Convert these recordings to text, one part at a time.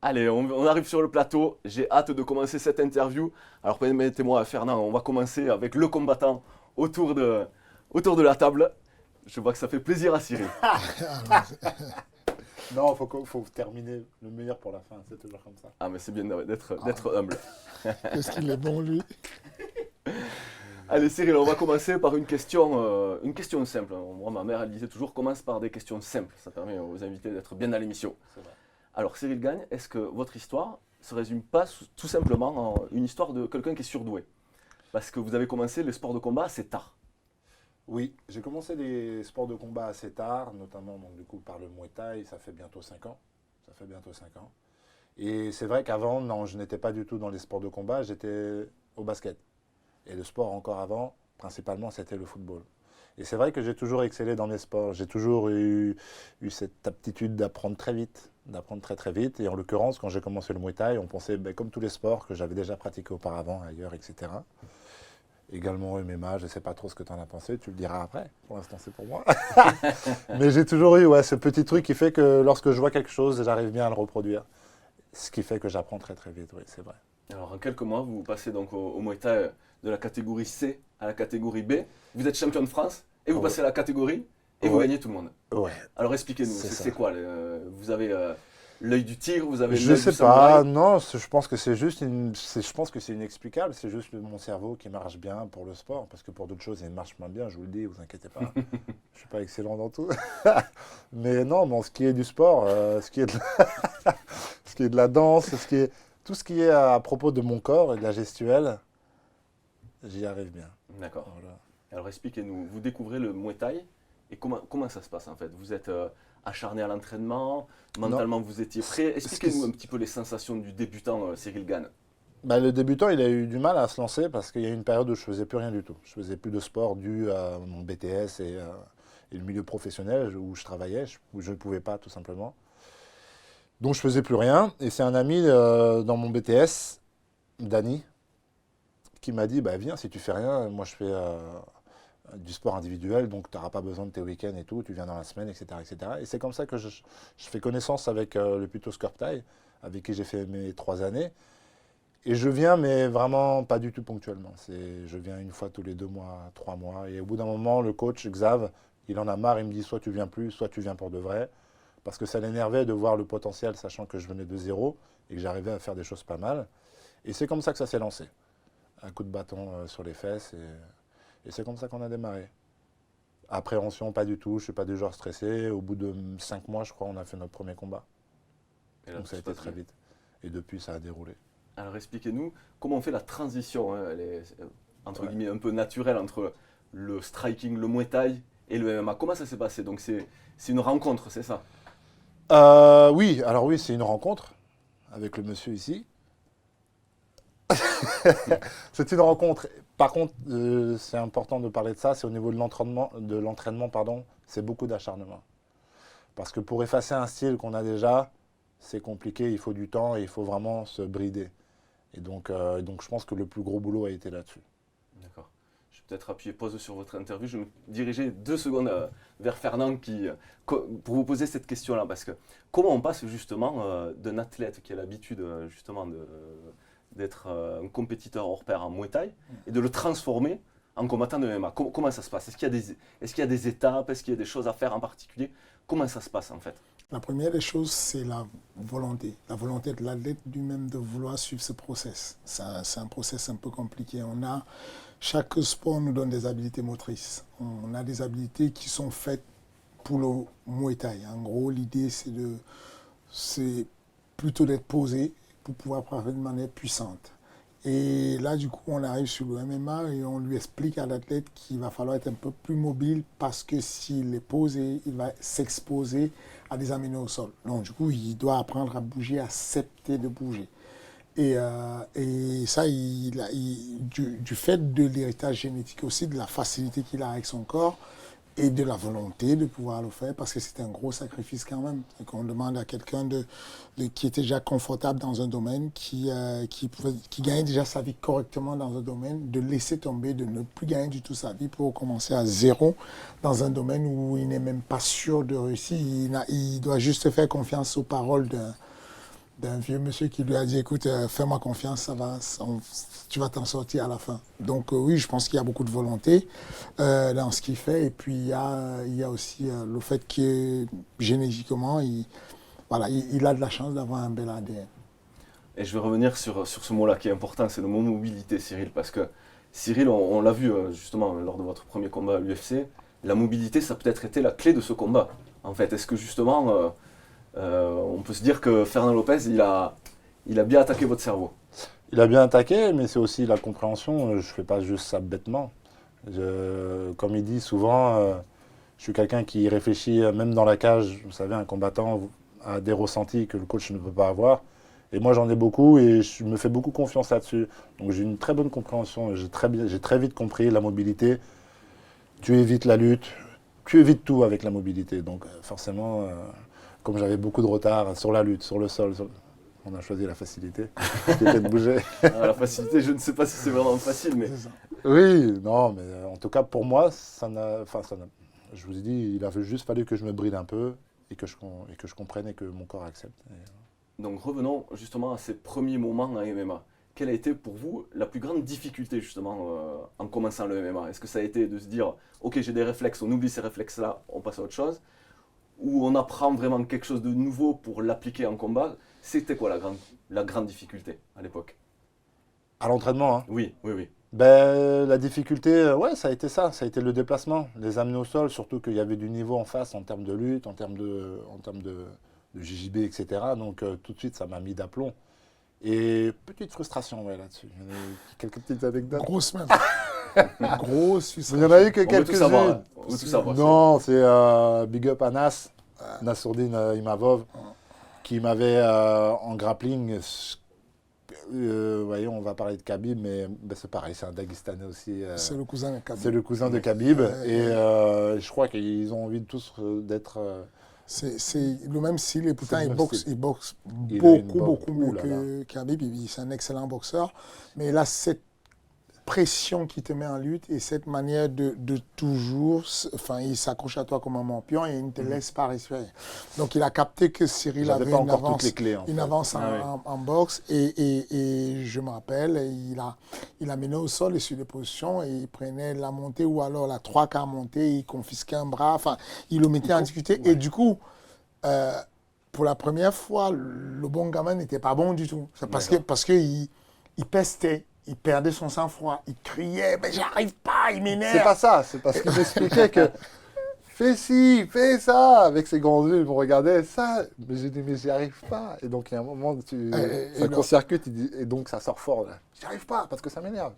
Allez, on arrive sur le plateau. J'ai hâte de commencer cette interview. Alors permettez-moi, Fernand, on va commencer avec le combattant autour de la table. Je vois que ça fait plaisir à Cyril. Non, faut terminer le meilleur pour la fin, c'est toujours comme ça. Ah, mais c'est bien d'être humble. Est-ce qu'il est bon, lui? Allez, Cyril, on va commencer par une question simple. Moi, ma mère, elle disait toujours commence par des questions simples. Ça permet aux invités d'être bien à l'émission. C'est vrai. Alors, Cyril Gagne, est-ce que votre histoire se résume pas tout simplement en une histoire de quelqu'un qui est surdoué? Parce que vous avez commencé le sport de combat assez tard. Oui, j'ai commencé les sports de combat assez tard, notamment donc, du coup, par le Muay Thai, ça fait bientôt 5 ans. Ça fait bientôt 5 ans. Et c'est vrai qu'avant, non, je n'étais pas du tout dans les sports de combat, j'étais au basket. Et le sport encore avant, principalement, c'était le football. Et c'est vrai que j'ai toujours excellé dans mes sports. J'ai toujours eu cette aptitude d'apprendre très vite, d'apprendre très très vite. Et en l'occurrence, quand j'ai commencé le Muay Thai, on pensait, comme tous les sports que j'avais déjà pratiqués auparavant, ailleurs, etc. Également MMA, je ne sais pas trop ce que tu en as pensé, tu le diras après. Pour l'instant, c'est pour moi. Mais j'ai toujours eu ce petit truc qui fait que lorsque je vois quelque chose, j'arrive bien à le reproduire. Ce qui fait que j'apprends très très vite, oui, c'est vrai. Alors, en quelques mois, vous passez donc au Muay Thai de la catégorie C à la catégorie B. Vous êtes champion de France et vous passez à la catégorie et vous gagnez tout le monde. Ouais. Alors, expliquez-nous, c'est quoi vous avez l'œil du tigre, vous avez Je l'œil sais du pas, samouraï? non, je pense que c'est juste je pense que c'est inexplicable, c'est juste mon cerveau qui marche bien pour le sport, parce que pour d'autres choses, il marche moins bien, je vous le dis, vous inquiétez pas. Je suis pas excellent dans tout. Mais non, bon, ce qui est du sport, ce qui est ce qui est de la danse, tout ce qui est à propos de mon corps et de la gestuelle, j'y arrive bien. D'accord. Voilà. Alors, expliquez-nous, vous découvrez le Muay Thai et comment ça se passe en fait? Vous êtes acharné à l'entraînement, mentalement vous étiez prêt. Expliquez-nous un petit peu les sensations du débutant Cyril Gane. Bah, le débutant, il a eu du mal à se lancer parce qu'il y a eu une période où je faisais plus rien du tout. Je faisais plus de sport dû à mon BTS et le milieu professionnel où je travaillais, où je ne pouvais pas tout simplement. Donc je faisais plus rien. Et c'est un ami dans mon BTS, Dany, qui m'a dit, bah, viens, si tu fais rien, moi je fais du sport individuel, donc tu n'auras pas besoin de tes week-ends et tout, tu viens dans la semaine, etc. etc. Et c'est comme ça que je fais connaissance avec le Puto Skorptai, avec qui j'ai fait mes 3 années. Et je viens, mais vraiment pas du tout ponctuellement. Je viens une fois tous les 2 mois, 3 mois. Et au bout d'un moment, le coach, Xav, il en a marre, il me dit soit tu viens plus, soit tu viens pour de vrai. Parce que ça l'énervait de voir le potentiel, sachant que je venais de zéro et que j'arrivais à faire des choses pas mal. Et c'est comme ça que ça s'est lancé. Un coup de bâton sur les fesses. Et c'est comme ça qu'on a démarré. Appréhension, pas du tout. Je ne suis pas du genre stressé. Au bout de 5 mois, je crois, on a fait notre premier combat. Et là, Donc ça a été très vite. Et depuis, ça a déroulé. Alors expliquez-nous comment on fait la transition, hein, elle est entre guillemets un peu naturelle entre le striking, le Muay Thai et le MMA. Comment ça s'est passé? Donc c'est une rencontre, c'est ça? Oui, alors oui, c'est une rencontre avec le monsieur ici. C'est une rencontre. Par contre, c'est important de parler de ça, c'est au niveau de l'entraînement, pardon, c'est beaucoup d'acharnement. Parce que pour effacer un style qu'on a déjà, c'est compliqué, il faut du temps et il faut vraiment se brider. Et donc je pense que le plus gros boulot a été là-dessus. D'accord. Je vais peut-être appuyer pause sur votre interview. Je vais me diriger 2 secondes vers Fernand pour vous poser cette question-là. Parce que comment on passe justement d'un athlète qui a l'habitude justement d'être un compétiteur hors pair en Muay Thai et de le transformer en combattant de MMA? Comment ça se passe? Est-ce qu'il y a des étapes? Est-ce qu'il y a des choses à faire en particulier? Comment ça se passe en fait? La première des choses, c'est la volonté. La volonté de l'athlète lui-même de vouloir suivre ce process. C'est un process un peu compliqué. Chaque sport nous donne des habiletés motrices. On a des habiletés qui sont faites pour le Muay Thai. En gros, l'idée, c'est plutôt d'être posé pour pouvoir parler de manière puissante. Et là, du coup, on arrive sur le MMA et on lui explique à l'athlète qu'il va falloir être un peu plus mobile parce que s'il est posé, il va s'exposer à des amenés au sol. Donc, du coup, il doit apprendre à bouger, à accepter de bouger. Et ça, du fait de l'héritage génétique aussi, de la facilité qu'il a avec son corps et de la volonté de pouvoir le faire, parce que c'est un gros sacrifice quand même. Et qu'on demande à quelqu'un qui était déjà confortable dans un domaine, qui gagnait déjà sa vie correctement dans un domaine, de laisser tomber, de ne plus gagner du tout sa vie pour commencer à zéro dans un domaine où il n'est même pas sûr de réussir. Il doit juste faire confiance aux paroles d'un vieux monsieur qui lui a dit, écoute, fais-moi confiance, tu vas t'en sortir à la fin. Donc oui, je pense qu'il y a beaucoup de volonté dans ce qu'il fait. Et puis il y a aussi le fait que génétiquement, il a de la chance d'avoir un bel ADN. Et je vais revenir sur ce mot-là qui est important, c'est le mot mobilité, Cyril. Parce que Cyril, on l'a vu justement lors de votre premier combat à l'UFC, la mobilité, ça a peut-être été la clé de ce combat. En fait, est-ce que justement... on peut se dire que Fernand Lopez, il a bien attaqué votre cerveau. Il a bien attaqué, mais c'est aussi la compréhension. Je ne fais pas juste ça bêtement. Comme il dit souvent, je suis quelqu'un qui réfléchit, même dans la cage. Vous savez, un combattant a des ressentis que le coach ne peut pas avoir. Et moi, j'en ai beaucoup et je me fais beaucoup confiance là-dessus. Donc j'ai une très bonne compréhension. J'ai très vite compris la mobilité. Tu évites la lutte. Tu évites tout avec la mobilité. Donc forcément... comme j'avais beaucoup de retard sur la lutte, sur le sol, on a choisi la facilité, qui était de bouger. La facilité, je ne sais pas si c'est vraiment facile, mais... Oui, non, mais en tout cas, pour moi, je vous ai dit, il avait juste fallu que je me bride un peu et que je comprenne et que mon corps accepte. Donc revenons justement à ces premiers moments en MMA. Quelle a été pour vous la plus grande difficulté justement en commençant le MMA? Est-ce que ça a été de se dire, ok, j'ai des réflexes, on oublie ces réflexes-là, on passe à autre chose? Où on apprend vraiment quelque chose de nouveau pour l'appliquer en combat? C'était quoi la grande difficulté à l'époque? À l'entraînement, hein? Oui. Ben, la difficulté, ouais, ça a été ça, ça a été le déplacement, les amener au sol, surtout qu'il y avait du niveau en face en termes de lutte, en termes de JJB, etc. Donc tout de suite, ça m'a mis d'aplomb. Et petite frustration, ouais, là-dessus. Quelques petites anecdotes. Grosse même. Grosse frustration. Il n'y en a eu que On veut tout quelques-unes. savoir. On veut tout savoir. Non, c'est big up à Nassourdine Imavov, qui m'avait en grappling. Voyez, on va parler de Khabib, mais ben, c'est pareil, c'est un Daguestanais aussi. C'est le cousin de Khabib. C'est le cousin de Khabib. Et je crois qu'ils ont envie de tous d'être. C'est le même style et pourtant il boxe beaucoup mieux que Khabib. C'est un excellent boxeur. Mais là, cette pression qui te met en lutte et cette manière de toujours, enfin, il s'accroche à toi comme un morpion et il ne te laisse pas respirer. Donc, il a capté que Cyril avait une avance en boxe et je me rappelle, il a mené au sol et sur des positions et il prenait la montée ou alors la 3/4 montée, il confisquait un bras, enfin, il le mettait en difficulté et du coup, pour la première fois, le bon gamin n'était pas bon du tout. C'est parce que il pestait. Il perdait son sang-froid, il criait, mais j'arrive pas, il m'énerve. C'est pas ça, c'est parce qu'il m'expliquait que fais ci, fais ça, avec ses grands yeux, il me regardait, ça, mais j'ai dit, mais j'y arrive pas. Et donc il y a un moment, ça court-circuite, et donc ça sort fort, là. J'y arrive pas, parce que ça m'énerve.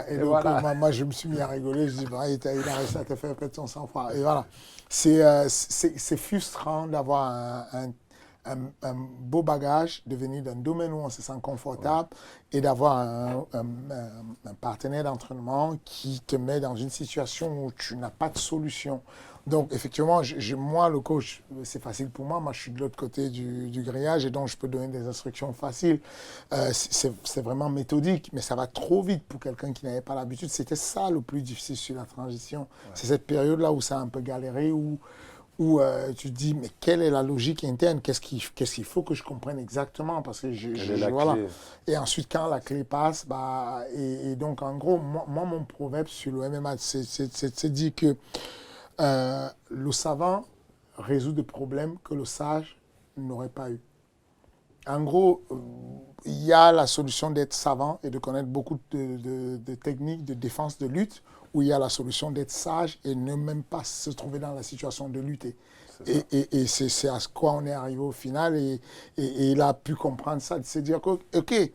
Et donc voilà. Moi, je me suis mis à rigoler, je dis, bah, il a réussi à te faire perdre son sang-froid. Et voilà, c'est frustrant d'avoir un beau bagage, de venir d'un domaine où on se sent confortable et d'avoir un partenaire d'entraînement qui te met dans une situation où tu n'as pas de solution. Donc, effectivement, moi, le coach, c'est facile pour moi. Moi, je suis de l'autre côté du grillage et donc je peux donner des instructions faciles. C'est vraiment méthodique, mais ça va trop vite pour quelqu'un qui n'avait pas l'habitude. C'était ça le plus difficile sur la transition. Ouais. C'est cette période-là où ça a un peu galéré, où tu te dis, mais quelle est la logique interne? Qu'est-ce qu'il faut que je comprenne exactement? Parce que voilà. Et ensuite, quand la clé passe, bah, et donc, en gros, moi, mon proverbe sur le MMA, c'est dit que le savant résout des problèmes que le sage n'aurait pas eu. En gros, il y a la solution d'être savant et de connaître beaucoup de techniques de défense, de lutte, où il y a la solution d'être sage et ne même pas se trouver dans la situation de lutter. Et c'est à quoi on est arrivé au final. Et il a pu comprendre ça, de se dire que, OK,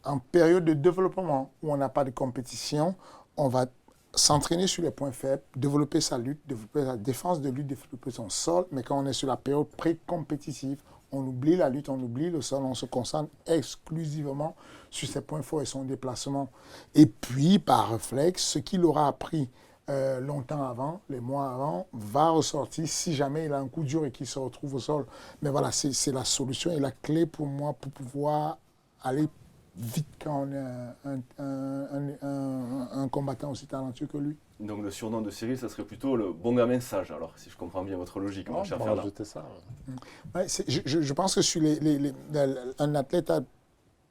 en période de développement où on n'a pas de compétition, on va s'entraîner sur les points faibles, développer sa lutte, développer sa défense de lutte, développer son sol. Mais quand on est sur la période pré-compétitive, on oublie la lutte, on oublie le sol, on se concentre exclusivement sur ses points forts et son déplacement. Et puis, par réflexe, ce qu'il aura appris longtemps avant, les mois avant, va ressortir si jamais il a un coup dur et qu'il se retrouve au sol. Mais voilà, c'est la solution et la clé pour moi pour pouvoir aller vite quand on est un combattant aussi talentueux que lui. Donc le surnom de Cyril, ça serait plutôt le bon gamin sage, alors, si je comprends bien votre logique, mon cher Fernand. Rajouter ça. Ouais, je pense que sur un athlète,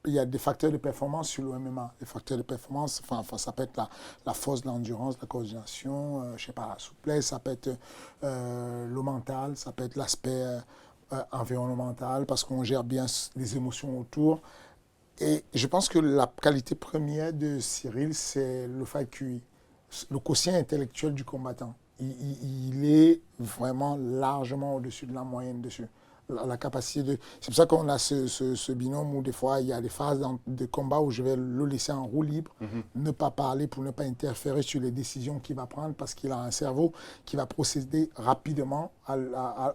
il y a des facteurs de performance sur le MMA. Les facteurs de performance, ça peut être la force, l'endurance, la coordination, je sais pas, la souplesse, ça peut être le mental, ça peut être l'aspect environnemental, parce qu'on gère bien les émotions autour. Et je pense que la qualité première de Cyril, c'est le fight QI, le quotient intellectuel du combattant. Il est vraiment largement au-dessus de la moyenne dessus. La capacité de... C'est pour ça qu'on a ce binôme où des fois il y a des phases de combat où je vais le laisser en roue libre, ne pas parler pour ne pas interférer sur les décisions qu'il va prendre parce qu'il a un cerveau qui va procéder rapidement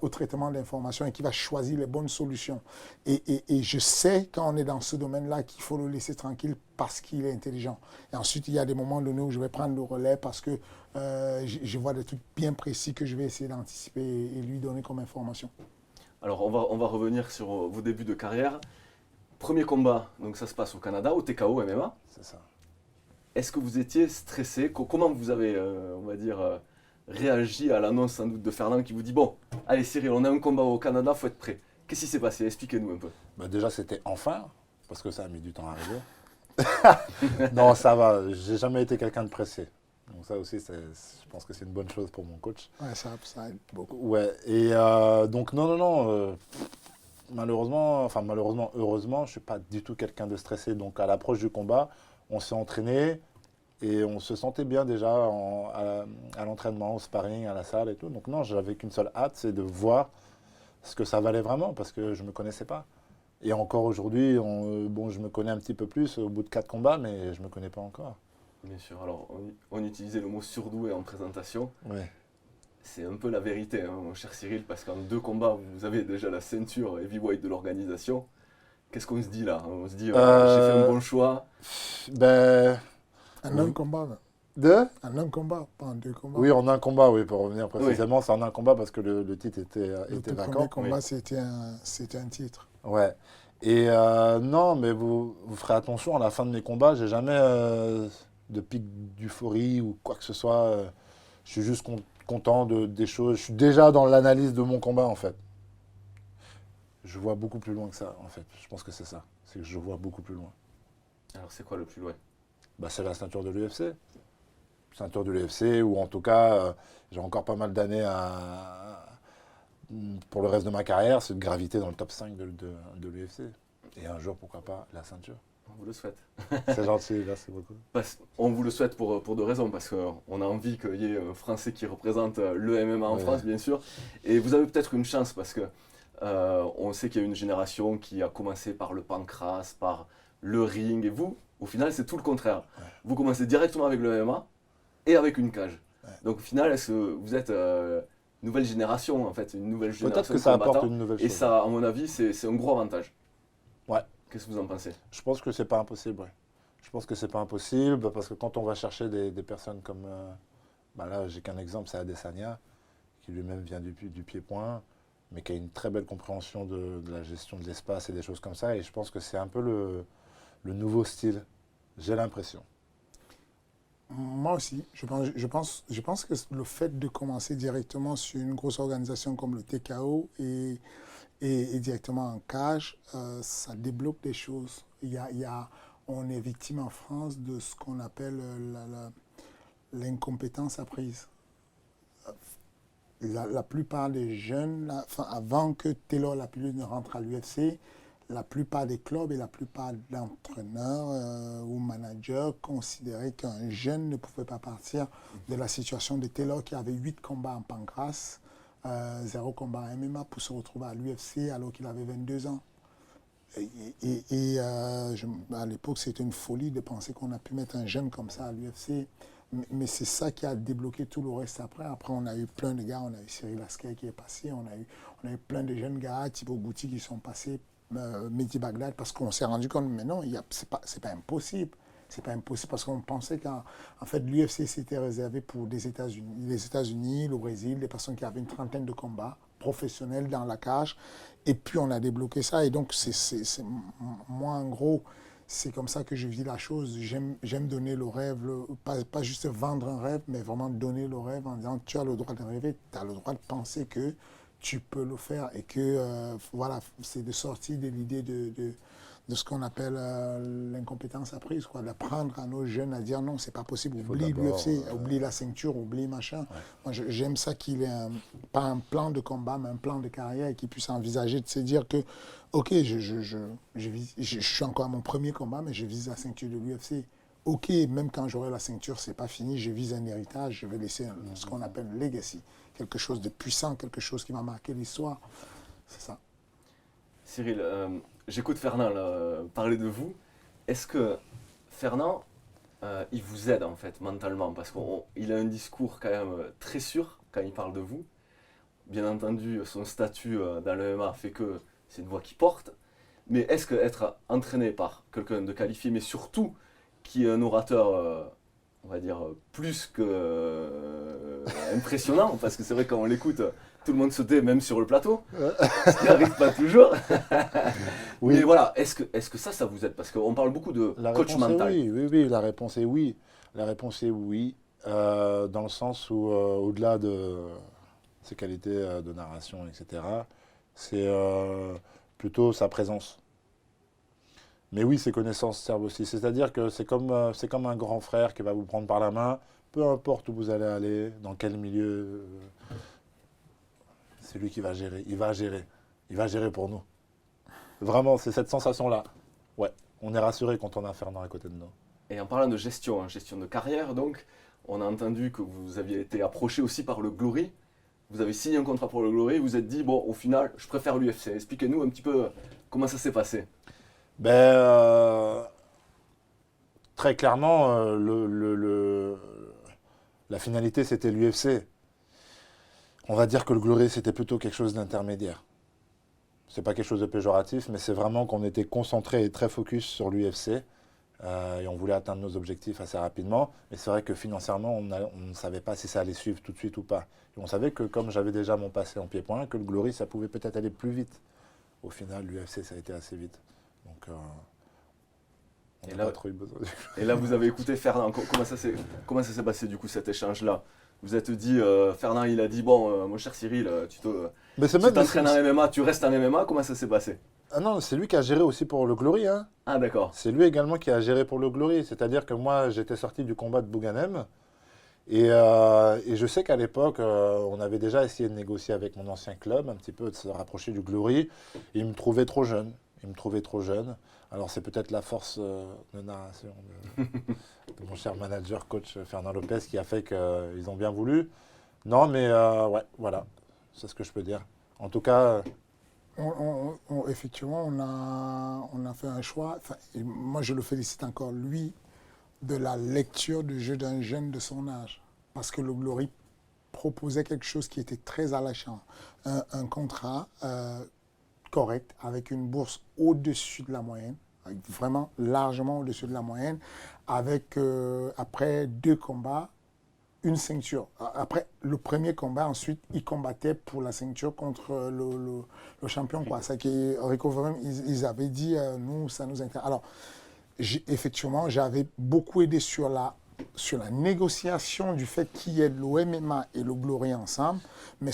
au traitement d'informations et qui va choisir les bonnes solutions. Et je sais quand on est dans ce domaine-là qu'il faut le laisser tranquille parce qu'il est intelligent. Et ensuite il y a des moments donnés où je vais prendre le relais parce que je vois des trucs bien précis que je vais essayer d'anticiper et lui donner comme information. Alors on va revenir sur vos débuts de carrière. Premier combat, donc ça se passe au Canada, au TKO MMA. C'est ça. Est-ce que vous étiez stressé? Comment vous avez, on va dire, réagi à l'annonce sans doute de Fernand qui vous dit « Bon, allez Cyril, on a un combat au Canada, faut être prêt ». Qu'est-ce qui s'est passé? Expliquez-nous un peu. Bah déjà, c'était enfin, parce que ça a mis du temps à arriver. Non, ça va, j'ai jamais été quelqu'un de pressé. Donc ça aussi, je pense que c'est une bonne chose pour mon coach. Ouais, ça aide beaucoup. Ouais, et donc non. Malheureusement, heureusement, je ne suis pas du tout quelqu'un de stressé. Donc à l'approche du combat, on s'est entraîné et on se sentait bien déjà à l'entraînement, au sparring, à la salle et tout. Donc non, j'avais qu'une seule hâte, c'est de voir ce que ça valait vraiment parce que je ne me connaissais pas. Et encore aujourd'hui, je me connais un petit peu plus au bout de 4 combats, mais je ne me connais pas encore. Bien sûr, alors on utilisait le mot surdoué en présentation. Ouais. C'est un peu la vérité, hein, mon cher Cyril, parce qu'en 2 combats, vous avez déjà la ceinture heavyweight de l'organisation. Qu'est-ce qu'on se dit là? On se dit, j'ai fait un bon choix. Ben, En un combat, là. En un combat, pas en 2 combats. Oui, en un combat, oui, pour revenir précisément, oui. C'est en un combat parce que le titre était vacant. Le premier combat, oui. C'était un titre. Ouais. Et non, mais vous ferez attention, à la fin de mes combats, j'ai jamais de pic d'euphorie ou quoi que ce soit. Je suis juste content des choses. Je suis déjà dans l'analyse de mon combat, en fait. Je vois beaucoup plus loin que ça, en fait. Je pense que c'est ça. C'est que je vois beaucoup plus loin. Alors, c'est quoi le plus loin? Bah, c'est la ceinture de l'UFC. Ceinture de l'UFC, ou en tout cas, j'ai encore pas mal d'années pour le reste de ma carrière, c'est de graviter dans le top 5 de l'UFC. Et un jour, pourquoi pas, la ceinture. On vous le souhaite. C'est gentil, merci beaucoup. On vous le souhaite pour 2 raisons, parce qu'on a envie qu'il y ait un Français qui représente le MMA en France, bien sûr. Et vous avez peut-être une chance, parce que on sait qu'il y a une génération qui a commencé par le pancrace, par le ring, et vous, au final, c'est tout le contraire. Ouais. Vous commencez directement avec le MMA et avec une cage. Ouais. Donc au final, est-ce que vous êtes nouvelle génération, en fait, une nouvelle génération? Peut-être que ça apporte une nouvelle chose. Et ça, à mon avis, c'est un gros avantage. Ouais. Qu'est-ce que vous en pensez? Je pense que c'est pas impossible, ouais. Je pense que c'est pas impossible parce que quand on va chercher des personnes comme... là, j'ai qu'un exemple, c'est Adesanya, qui lui-même vient du pied-point, mais qui a une très belle compréhension de la gestion de l'espace et des choses comme ça. Et je pense que c'est un peu le nouveau style, j'ai l'impression. Moi aussi, je pense que le fait de commencer directement sur une grosse organisation comme le TKO et directement en cage, ça débloque des choses. On est victime en France de ce qu'on appelle l'incompétence apprise. La plupart des jeunes, avant que Taylor Lapillus ne rentre à l'UFC, la plupart des clubs et la plupart d'entraîneurs ou managers considéraient qu'un jeune ne pouvait pas partir de la situation de Taylor qui avait 8 combats en pancrace, 0 combat en MMA pour se retrouver à l'UFC alors qu'il avait 22 ans. À l'époque, c'était une folie de penser qu'on a pu mettre un jeune comme ça à l'UFC. Mais c'est ça qui a débloqué tout le reste après. Après, on a eu plein de gars. On a eu Cyril Asker qui est passé. On a eu plein de jeunes gars, Thibaut Gouti, qui sont passés, Mehdi Bagdad, parce qu'on s'est rendu compte, mais non, c'est pas impossible. C'est pas impossible parce qu'on pensait qu'en fait, l'UFC s'était réservé pour les États-Unis, le Brésil, des personnes qui avaient une trentaine de combats professionnels dans la cage. Et puis, on a débloqué ça. Et donc, moi, en gros, c'est comme ça que je vis la chose. J'aime donner le rêve, pas juste vendre un rêve, mais vraiment donner le rêve en disant tu as le droit de rêver, tu as le droit de penser que tu peux le faire et que voilà, c'est de sortir de l'idée de ce qu'on appelle l'incompétence apprise, quoi, d'apprendre à nos jeunes à dire non, c'est pas possible, oublie l'UFC, oublie la ceinture, oublie machin. Ouais. Moi, j'aime ça qu'il ait pas un plan de combat, mais un plan de carrière et qu'il puisse envisager de se dire que ok, je suis encore à mon premier combat, mais je vise la ceinture de l'UFC. Ok, même quand j'aurai la ceinture, c'est pas fini, je vise un héritage, je vais laisser ce qu'on appelle un legacy, quelque chose de puissant, quelque chose qui va marquer l'histoire. C'est ça. Cyril, j'écoute Fernand là, parler de vous. Est-ce que Fernand, il vous aide en fait mentalement? Parce qu'il a un discours quand même très sûr quand il parle de vous. Bien entendu, son statut dans le MMA fait que c'est une voix qui porte. Mais est-ce qu'être entraîné par quelqu'un de qualifié, mais surtout qui est un orateur, on va dire, plus que impressionnant, parce que c'est vrai quand on l'écoute, tout le monde se tait même sur le plateau, ce qui n'arrive pas toujours. Oui. Mais voilà, est-ce que ça vous aide? Parce qu'on parle beaucoup de coach mental. Oui, la réponse est oui. La réponse est oui, dans le sens où, au-delà de ses qualités de narration, etc., c'est plutôt sa présence. Mais oui, ses connaissances servent aussi. C'est-à-dire que c'est comme un grand frère qui va vous prendre par la main, peu importe où vous allez aller, dans quel milieu, c'est lui qui va gérer. Il va gérer pour nous. Vraiment, c'est cette sensation-là. Ouais, on est rassuré quand on a Fernand à côté de nous. Et en parlant de gestion de carrière, donc, on a entendu que vous aviez été approché aussi par le Glory. Vous avez signé un contrat pour le Glory, vous vous êtes dit, bon, au final, je préfère l'UFC. Expliquez-nous un petit peu comment ça s'est passé. Très clairement, la finalité, c'était l'UFC. On va dire que le Glory, c'était plutôt quelque chose d'intermédiaire. C'est pas quelque chose de péjoratif, mais c'est vraiment qu'on était concentré et très focus sur l'UFC. Et on voulait atteindre nos objectifs assez rapidement. Mais c'est vrai que financièrement, on ne savait pas si ça allait suivre tout de suite ou pas. Et on savait que comme j'avais déjà mon passé en pied-point, que le Glory, ça pouvait peut-être aller plus vite. Au final, l'UFC, ça a été assez vite. Donc, on n'a pas trop eu besoin. Et là, vous avez écouté Fernand. Comment ça s'est passé, du coup, cet échange-là? Vous êtes dit, Fernand, il a dit, bon, mon cher Cyril, tu t'entraînes en MMA, tu restes en MMA. Comment ça s'est passé? Ah non, c'est lui qui a géré aussi pour le Glory. Hein. Ah d'accord. C'est lui également qui a géré pour le Glory. C'est-à-dire que moi, j'étais sorti du combat de Bouganem. Et je sais qu'à l'époque, on avait déjà essayé de négocier avec mon ancien club, un petit peu de se rapprocher du Glory. Et il me trouvait trop jeune. Alors c'est peut-être la force de narration de mon cher manager, coach Fernand Lopez, qui a fait qu'ils ont bien voulu. Non, mais ouais, voilà, c'est ce que je peux dire. En tout cas... effectivement, on a fait un choix. Enfin, moi, je le félicite encore, lui, de la lecture du jeu d'un jeune de son âge. Parce que le Glory proposait quelque chose qui était très alléchant. Un contrat correct, avec une bourse au-dessus de la moyenne, vraiment largement au-dessus de la moyenne, avec, après 2 combats, une ceinture. Après le premier combat, ensuite, il combattait pour la ceinture contre le champion. Quoi. C'est que Rico Verhoeven, ils avaient dit, nous, ça nous intéresse. Alors, effectivement, j'avais beaucoup aidé sur la négociation du fait qu'il y ait le MMA et le Glory ensemble, mais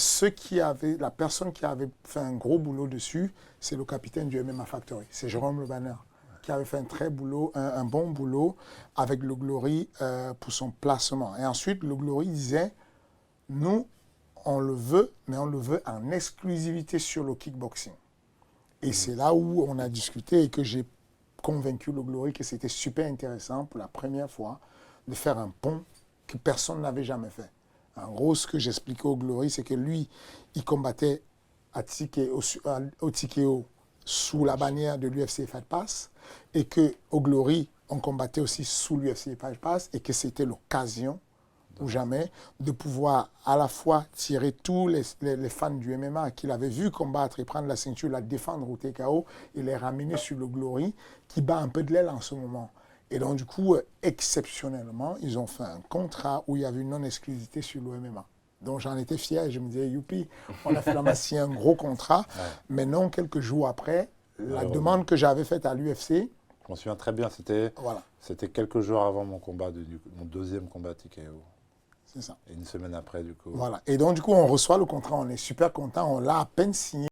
la personne qui avait fait un gros boulot dessus, c'est le capitaine du MMA Factory, c'est Jérôme Le Banner, qui avait fait un bon boulot avec le Glory pour son placement. Et ensuite, le Glory disait, nous, on le veut, mais on le veut en exclusivité sur le kickboxing. Et c'est là où on a discuté et que j'ai convaincu le Glory que c'était super intéressant pour la première fois de faire un pont que personne n'avait jamais fait. En gros, ce que j'expliquais au Glory, c'est que lui, il combattait au TKO sous la bannière de l'UFC Fight Pass et qu'au Glory, on combattait aussi sous l'UFC Fight Pass et que c'était l'occasion ou jamais de pouvoir à la fois tirer tous les fans du MMA qu'il avait vu combattre et prendre la ceinture, la défendre au TKO et les ramener sur le Glory qui bat un peu de l'aile en ce moment. Et donc, du coup, exceptionnellement, ils ont fait un contrat où il y avait une non-exclusivité sur le MMA. Donc, j'en étais fier. Je me disais, youpi, on a finalement signé un gros contrat. Ouais. Mais non, quelques jours après, la demande que j'avais faite à l'UFC, Je m'en souviens très bien, c'était voilà, quelques jours avant mon combat, mon deuxième combat TKO. c'est ça. Et une semaine après, du coup. Voilà. Et donc, du coup, on reçoit le contrat, on est super content, on l'a à peine signé.